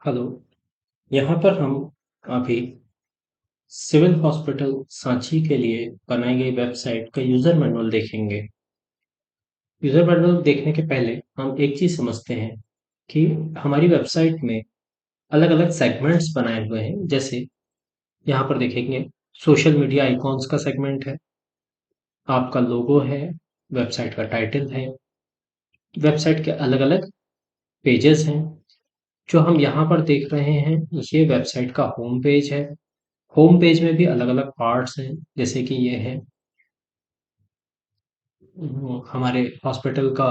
Hello. यहाँ पर हम अभी सिविल हॉस्पिटल सांची के लिए बनाई गई वेबसाइट का यूज़र मैनुअल देखेंगे। यूज़र मैनुअल देखने के पहले हम एक चीज़ समझते हैं कि हमारी वेबसाइट में अलग-अलग सेगमेंट्स बनाए हुए हैं। जैसे यहाँ पर देखेंगे, सोशल मीडिया आइकॉन्स का सेगमेंट है, आपका लोगो है, वेबसाइट का टाइटल है, वेबसाइट के अलग-अलग पेजेस हैं। जो हम यहाँ पर देख रहे हैं, ये वेबसाइट का होम पेज है। होम पेज में भी अलग-अलग पार्ट्स हैं, जैसे कि ये है हमारे हॉस्पिटल का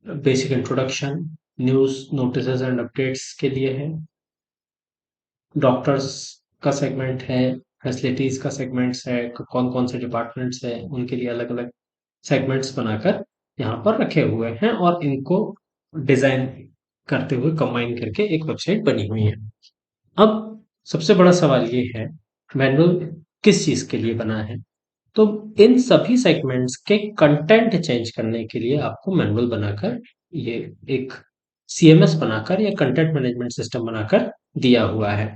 basic introduction, news, notices and updates के लिए है। डॉक्टर्स का सेगमेंट है, फैसिलिटीज़ का सेगमेंट्स है, कौन-कौन से डिपार्टमेंट्स हैं, उनके लिए अलग-अलग सेगमेंट्स बनाकर यहाँ पर रखे हुए हैं और इनको डिज़ाइन करते हुए कंबाइन करके एक वेबसाइट बनी हुई है। अब सबसे बड़ा सवाल ये है, मैनुअल किस चीज़ के लिए बना है? तो इन सभी सेगमेंट्स के कंटेंट चेंज करने के लिए आपको मैनुअल बनाकर ये एक सीएमएस बनाकर या कंटेंट मैनेजमेंट सिस्टम बनाकर दिया हुआ है।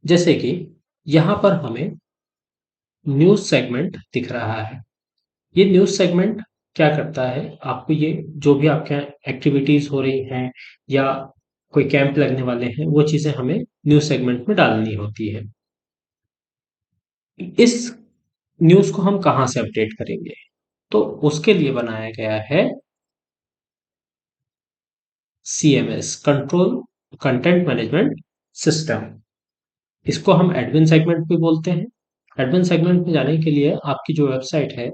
जैसे कि यहाँ पर हमें न्यूज़ सेगमेंट दिख रहा है। ये न्यूज़ सेगमेंट क्या करता है, आपको ये जो भी आपके यहाँ एक्टिविटीज़ हो रही हैं या कोई कैंप लगने वाले हैं, वो चीज़ें हमें न्यूज़ सेगमेंट में डालनी होती है। इस न्यूज़ को हम कहाँ से अपडेट करेंगे? तो उसके लिए बनाया गया है CMS, control content management system. इसको हम एडमिन सेगमेंट भी बोलते हैं। एडमिन सेगमेंट में जाने के लिए आपकी जो वेबसाइट है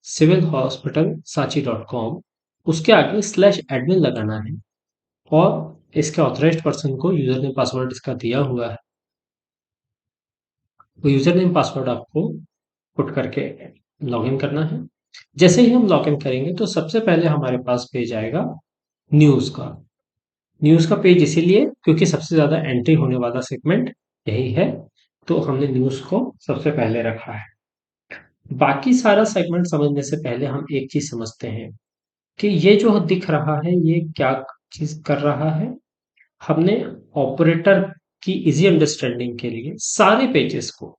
सिविल हॉस्पिटल सांची .com, उसके आगे स्लैश एडमिन लगाना है और इसके ऑथराइज्ड पर्सन को यूजर नेम पासवर्ड इसका दिया हुआ है। वो यूजर नेम पासवर्ड आपको पुट करके लॉगिन करना है। जैसे ही हम लॉगिन करेंगे तो सबसे पहले हमारे पास पेज आएगा न्यूज़ का। न्यूज़ का पेज इसीलिए क्योंकि सबसे ज़्यादा एंट्री होने वाला सेगमेंट यही है, तो हमने न्यूज़ को सबसे पहले रखा है। बाकी सारा सेगमेंट समझने से पहले हम एक चीज़ समझते हैं कि ये जो दिख रहा है, ये क्या चीज़ कर रहा है। हमने ऑपरेटर की इजी अंडरस्टैंडिंग के लिए सारे पेजेस को,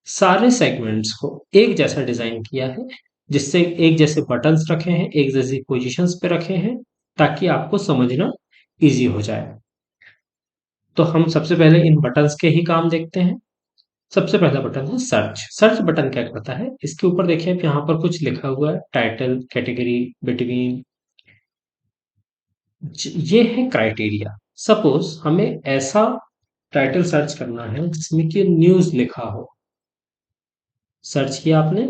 सारे सेगमेंट्स को एक जैसा डिज़ाइन किया है, जिससे एक जैसे बटन्स रखे हैं, एक जैसी पोजीशंस पे रखे हैं, ताकि आपको समझना ईज़ी हो जाए। तो हम सबसे पहले इन बटन्स के ही काम देखते हैं। सबसे पहला बटन है सर्च। सर्च बटन क्या करता है, इसके ऊपर देखिए आप यहाँ पर कुछ लिखा हुआ है, टाइटल, कैटेगरी, बिटवीन। ये है क्राइटेरिया। सपोज हमें ऐसा टाइटल सर्च करना है जिसमें कि न्यूज़ लिखा हो। सर्च किया आपने,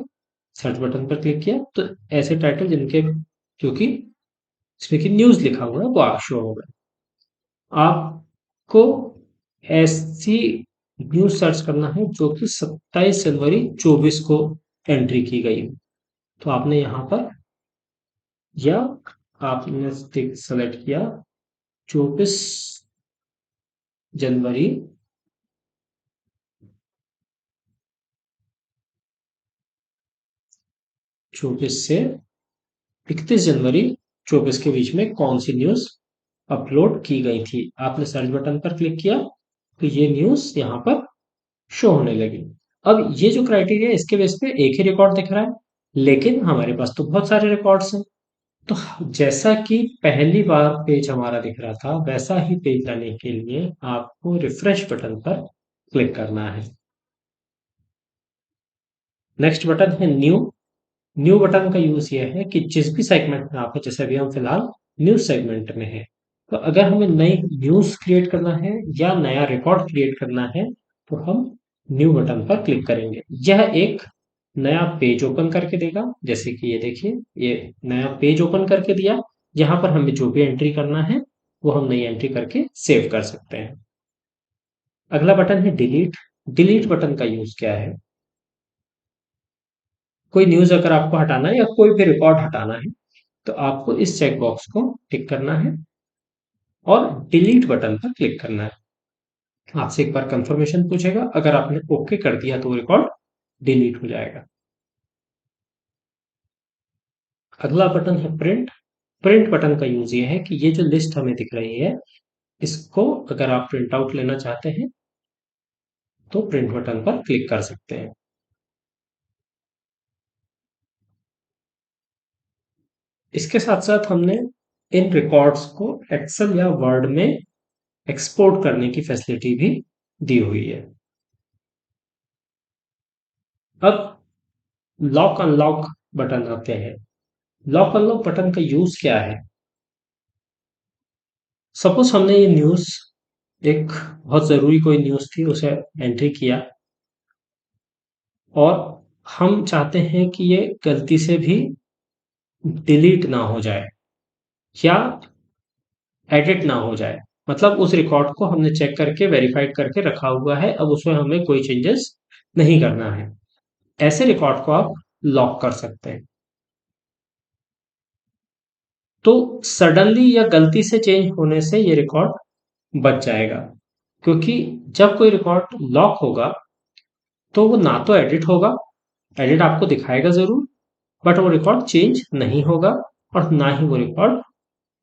सर्च बटन पर क्लिक किया तो ऐसे टाइटल जिनके जो कि जिसमें कि न्यूज़ लिखा हुआ है वो आप शो होगा। आपको ऐसी न्यूज़ सर्च करना है जो कि 27 जनवरी 24 को एंट्री की गई हो। तो आपने यहाँ पर या आपने सेलेक्ट किया 24 जनवरी 24 से 31 जनवरी 24 के बीच में कौन सी न्यूज़ अपलोड की गई थी। आपने सर्च बटन पर क्लिक किया तो ये न्यूज़ यहाँ पर शो होने लगी। अब ये जो क्राइटेरिया है इसके बेस पे एक ही रिकॉर्ड दिख रहा है, लेकिन हमारे पास तो बहुत सारे रिकॉर्ड्स हैं। तो जैसा कि पहली बार पेज हमारा दिख रहा था, वैसा ही पेज लाने के लिए आपको रिफ्रेश बटन पर क्लिक करना है। नेक्स्ट बटन है न्यू। न्यू बटन का यूज ये है कि जिस भी सेगमेंट में आप हैं, जैसे अभी हम फिलहाल न्यूज सेगमेंट में हैं, तो अगर हमें नई न्यूज क्रिएट करना है या नया रिकॉर्ड क्रिएट करना है तो हम न्यू बटन पर क्लिक करेंगे। यह एक नया पेज ओपन करके देगा। जैसे कि ये देखिए, ये नया पेज ओपन करके दिया। यहाँ पर हमें जो भी एंट्री करना है वो हम नई एंट्री करके सेव कर सकते हैं। अगला बटन है डिलीट। डिलीट बटन का यूज क्या है, कोई न्यूज अगर आपको हटाना है या कोई भी रिकॉर्ड हटाना है तो आपको इस चेक बॉक्स को टिक करना है और डिलीट बटन पर क्लिक करना है। आपसे एक बार कंफर्मेशन पूछेगा, अगर आपने ओके कर दिया तो वो रिकॉर्ड डिलीट हो जाएगा। अगला बटन है प्रिंट। प्रिंट बटन का यूज ये है कि ये जो लिस्ट हमें दिख रही है, इसको अगर आप प्रिंट आउट लेना चाहते हैं तो प्रिंट बटन पर क्लिक कर सकते हैं। इसके साथ साथ हमने इन रिकॉर्ड्स को एक्सेल या वर्ड में एक्सपोर्ट करने की फैसिलिटी भी दी हुई है। अब लॉक अनलॉक बटन आते हैं। लॉक अनलॉक बटन का यूज क्या है? सपोज हमने ये न्यूज, एक बहुत जरूरी कोई न्यूज थी, उसे एंट्री किया और हम चाहते हैं कि ये गलती से भी डिलीट ना हो जाए या एडिट ना हो जाए। मतलब उस रिकॉर्ड को हमने चेक करके वेरीफाइड करके रखा हुआ है, अब उसमें हमें कोई चेंजेस नहीं करना है। ऐसे रिकॉर्ड को आप लॉक कर सकते हैं। तो सडनली या गलती से चेंज होने से ये रिकॉर्ड बच जाएगा, क्योंकि जब कोई रिकॉर्ड लॉक होगा तो वो ना तो एडिट होगा, एडिट आपको दिखाएगा जरूर, बट वो रिकॉर्ड चेंज नहीं होगा, और ना ही वो रिकॉर्ड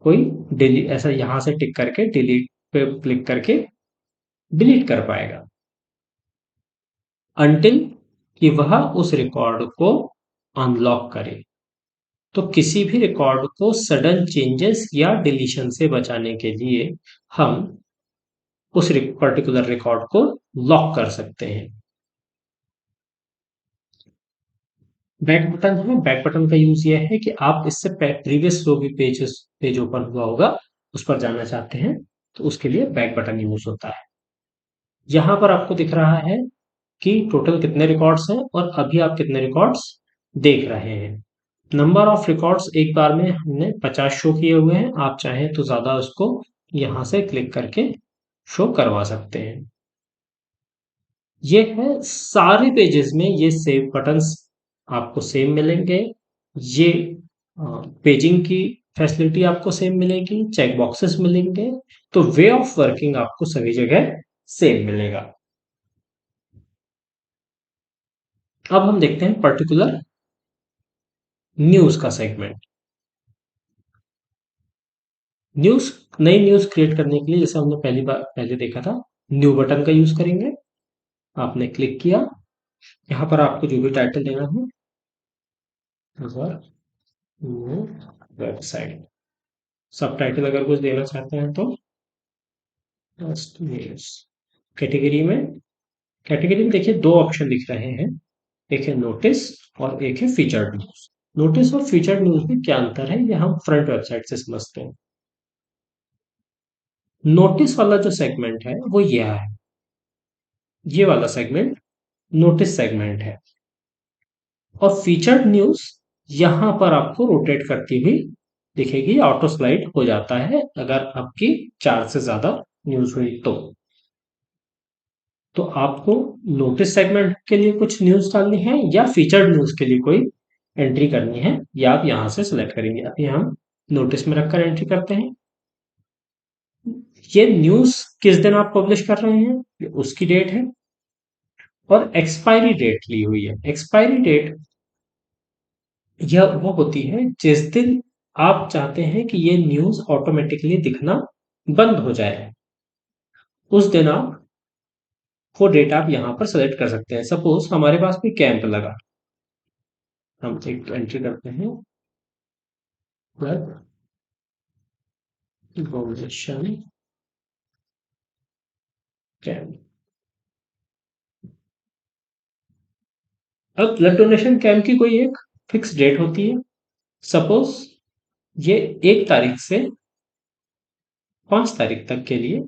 कोई डिलीट, ऐसा यहां से टिक करके डिलीट पे क्लिक करके डिलीट कर पाएगा, अनटिल कि वह उस रिकॉर्ड को अनलॉक करे। तो किसी भी रिकॉर्ड को सडन चेंजेस या डिलीशन से बचाने के लिए हम उस पर्टिकुलर रिकॉर्ड को लॉक कर सकते हैं। बैक बटन है, बैक बटन का यूज ये है कि आप इससे प्रीवियस जो भी पेज ओपन हुआ होगा उस पर जाना चाहते हैं, तो उसके लिए बैक बटन यूज होता है। यहां पर आपको दिख रहा है कि टोटल कितने रिकॉर्ड्स हैं और अभी आप कितने रिकॉर्ड्स देख रहे हैं। नंबर ऑफ रिकॉर्ड्स एक बार में हमने 50 शो किए हुए हैं, आप चाहें तो ज्यादा उसको यहां से क्लिक करके शो करवा सकते हैं। ये है सारे पेजेस में ये सेव बटन्स आपको सेम मिलेंगे। ये पेजिंग की फैसिलिटी आपको सेम मिलेगी, चेक बॉक्सेस मिलेंगे, तो वे ऑफ वर्किंग आपको सभी जगह सेम मिलेगा। अब हम देखते हैं पर्टिकुलर न्यूज का सेगमेंट। न्यूज, नई न्यूज क्रिएट करने के लिए जैसे हमने पहले देखा था, न्यू बटन का यूज करेंगे। आपने क्लिक किया, यहाँ पर आपको जो भी टाइटल देना है, न्यू वेबसाइट, सब टाइटल अगर कुछ देना चाहते हैं तो न्यूज। कैटेगरी में, कैटेगरी में देखिए दो ऑप्शन दिख रहे हैं, एक है नोटिस और एक है फीचर्ड न्यूज। नोटिस और फीचर्ड न्यूज में क्या अंतर है, ये हम फ्रंट वेबसाइट से समझते हैं। नोटिस वाला जो सेगमेंट है वो यह है, ये वाला सेगमेंट नोटिस सेगमेंट है, और फीचर्ड न्यूज यहां पर आपको रोटेट करती हुई दिखेगी, ऑटो स्लाइड हो जाता है अगर आपकी 4 से ज्यादा न्यूज हुई तो आपको नोटिस सेगमेंट के लिए कुछ न्यूज डालनी है या फीचर्ड न्यूज के लिए कोई एंट्री करनी है, या आप यहां से सिलेक्ट करेंगे। अभी हम नोटिस में रखकर एंट्री करते हैं। ये न्यूज किस दिन आप पब्लिश कर रहे हैं, ये उसकी डेट है, और एक्सपायरी डेट ली हुई है। एक्सपायरी डेट यह वो होती है जिस दिन आप चाहते हैं कि ये न्यूज ऑटोमेटिकली दिखना बंद हो जाए, उस दिन आप वो डेट आप यहां पर सेलेक्ट कर सकते हैं। सपोज हमारे पास कोई कैंप लगा, हम एक एंट्री करते हैं, ब्लड डोनेशन कैंप। अब ब्लड डोनेशन कैंप की कोई एक फिक्स डेट होती है। सपोज ये 1 तारीख से 5 तारीख तक के लिए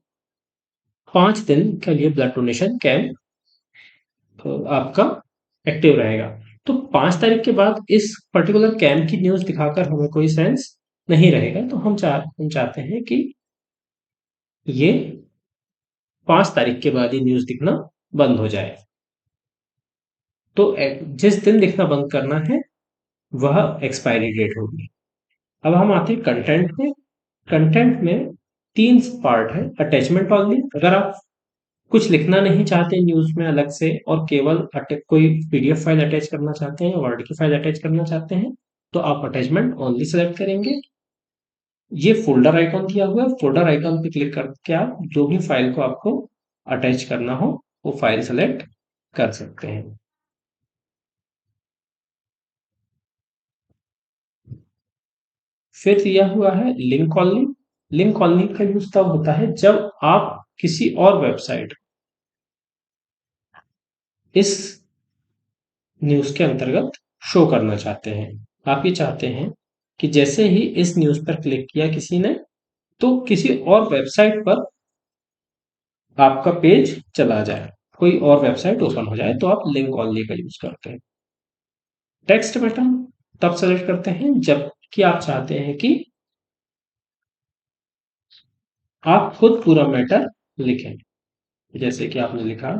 5 दिन के लिए ब्लड डोनेशन कैंप आपका एक्टिव रहेगा। तो 5 तारीख के बाद इस पर्टिकुलर कैंप की न्यूज दिखाकर हमें कोई सेंस नहीं रहेगा, तो हम चाहते हैं कि ये 5 तारीख के बाद ही न्यूज दिखना बंद हो जाए। तो जिस दिन दिखना बंद करना है वह एक्सपायरी डेट होगी। अब हम आते हैं कंटेंट में। कंटेंट में 3 पार्ट है। अटैचमेंट ओनली, अगर आप कुछ लिखना नहीं चाहते न्यूज में अलग से और केवल कोई पीडीएफ फाइल अटैच करना चाहते हैं, वर्ड की फाइल अटैच करना चाहते हैं, तो आप अटैचमेंट ओनली सेलेक्ट करेंगे। ये फ़ोल्डर आइकॉन दिया हुआ है, फ़ोल्डर आइकॉन पे क्लिक करके आप जो भी फ़ाइल को आपको अटैच करना हो, वो फ़ाइल सेलेक्ट कर सकते हैं। फिर दिया हुआ है लिंक कॉलोनी। लिंक कॉलोनी का यूज़ तब होता है जब आप किसी और वेबसाइट इस न्यूज़ के अंतर्गत शो करना चाहते हैं। आप ये चाहते हैं कि जैसे ही इस न्यूज़ पर क्लिक किया किसी ने, तो किसी और वेबसाइट पर आपका पेज चला जाए, कोई और वेबसाइट ओपन हो जाए, तो आप लिंक ओनली का यूज करते हैं। टेक्स्ट बटन तब सेलेक्ट करते हैं जबकि आप चाहते हैं कि आप खुद पूरा मैटर लिखें। जैसे कि आपने लिखा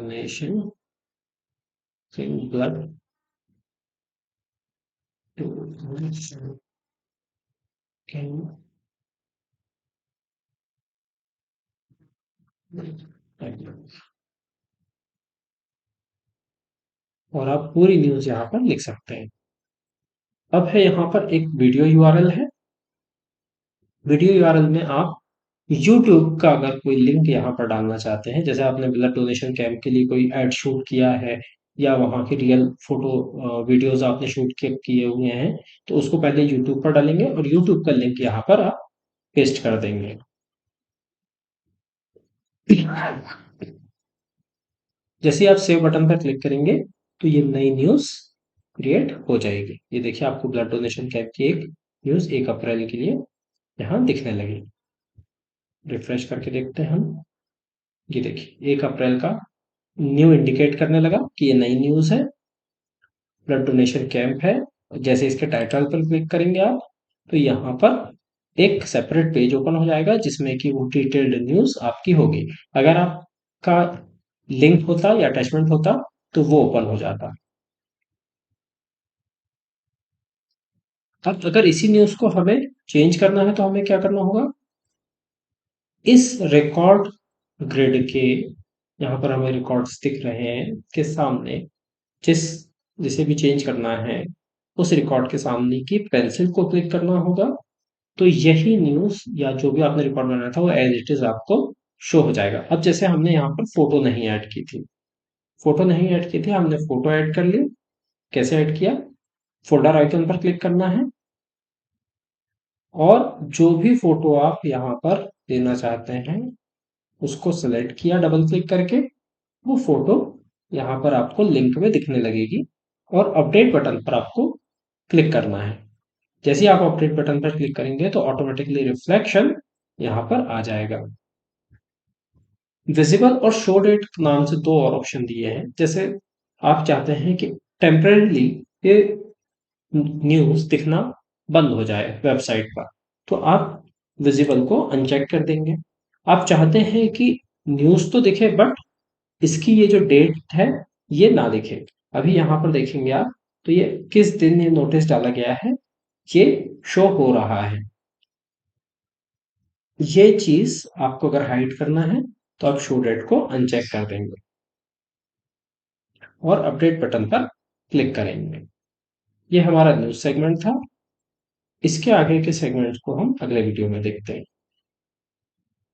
नेशन ब्लड और आप पूरी न्यूज यहाँ पर लिख सकते हैं। अब है यहाँ पर एक वीडियो यूआरएल है। वीडियो यूआरएल में आप यूट्यूब का अगर कोई लिंक यहाँ पर डालना चाहते हैं, जैसे आपने ब्लड डोनेशन कैंप के लिए कोई एड शूट किया है या वहाँ की रियल फोटो वीडियोस आपने शूट किए हुए हैं, तो उसको पहले यूट्यूब पर डालेंगे और यूट्यूब का लिंक यहाँ पर आप पेस्ट कर देंगे। जैसे ही आप सेव बटन पर क्लिक करेंगे तो ये नई न्यूज़ क्रिएट हो जाएगी। ये देखिए आपको ब्लड डोनेशन कैंप की एक न्यूज़ 1 अप्रैल के लिए यहाँ दिखने लगी। रिफ्रेश करके देखते हैं हम। ये देखिए 1 अप्रैल का न्यू इंडिकेट करने लगा कि ये नई न्यूज़ है, ब्लड डोनेशन कैंप है। जैसे इसके टाइटल पर क्लिक करेंगे आप, तो यहाँ पर एक सेपरेट पेज ओपन हो जाएगा जिसमें कि वो डिटेल्ड न्यूज़ आपकी होगी। अगर आपका लिंक होता या अटैचमेंट होता तो वो ओपन हो जाता। अब अगर इसी न्यूज़ को हमें चेंज करना है तो हमें क्या करना होगा? इस रिकॉर्ड ग्रिड के यहाँ पर हमें रिकॉर्ड्स दिख रहे हैं के सामने जिस जिसे भी चेंज करना है, उस रिकॉर्ड के सामने की पेंसिल को क्लिक करना होगा। तो यही न्यूज़ या जो भी आपने रिकॉर्ड बनाया था वो एज इट इज आपको शो हो जाएगा। अब जैसे हमने यहाँ पर फोटो नहीं ऐड की थी, फोटो नहीं ऐड की थी, हमने फोटो ऐड कर ली। कैसे ऐड किया? फोल्डर आइकन पर क्लिक करना है और जो भी फोटो आप यहाँ पर देना चाहते हैं उसको सेलेक्ट किया डबल क्लिक करके। वो फोटो यहाँ पर आपको लिंक में दिखने लगेगी और अपडेट बटन पर आपको क्लिक करना है। जैसे ही आप अपडेट बटन पर क्लिक करेंगे तो ऑटोमेटिकली रिफ्लेक्शन यहाँ पर आ जाएगा। विजिबल और शो डेट नाम से दो और ऑप्शन दिए हैं। जैसे आप चाहते हैं कि टेम्परेली ये न्यूज़ दिखना बंद हो जाए वेबसाइट पर, तो आप विजिबल को अनचेक कर देंगे। आप चाहते हैं कि न्यूज़ तो दिखे बट इसकी ये जो डेट है ये ना दिखे। अभी यहाँ पर देखेंगे आप, तो ये किस दिन ये नोटिस डाला गया है ये शो हो रहा है। ये चीज़ आपको अगर हाइड करना है तो आप शो डेट को अनचेक कर देंगे और अपडेट बटन पर क्लिक करेंगे। ये हमारा न्यूज़ सेगमेंट था। इसके आगे के सेगमेंट्स को हम अगले वीडियो में देखते हैं।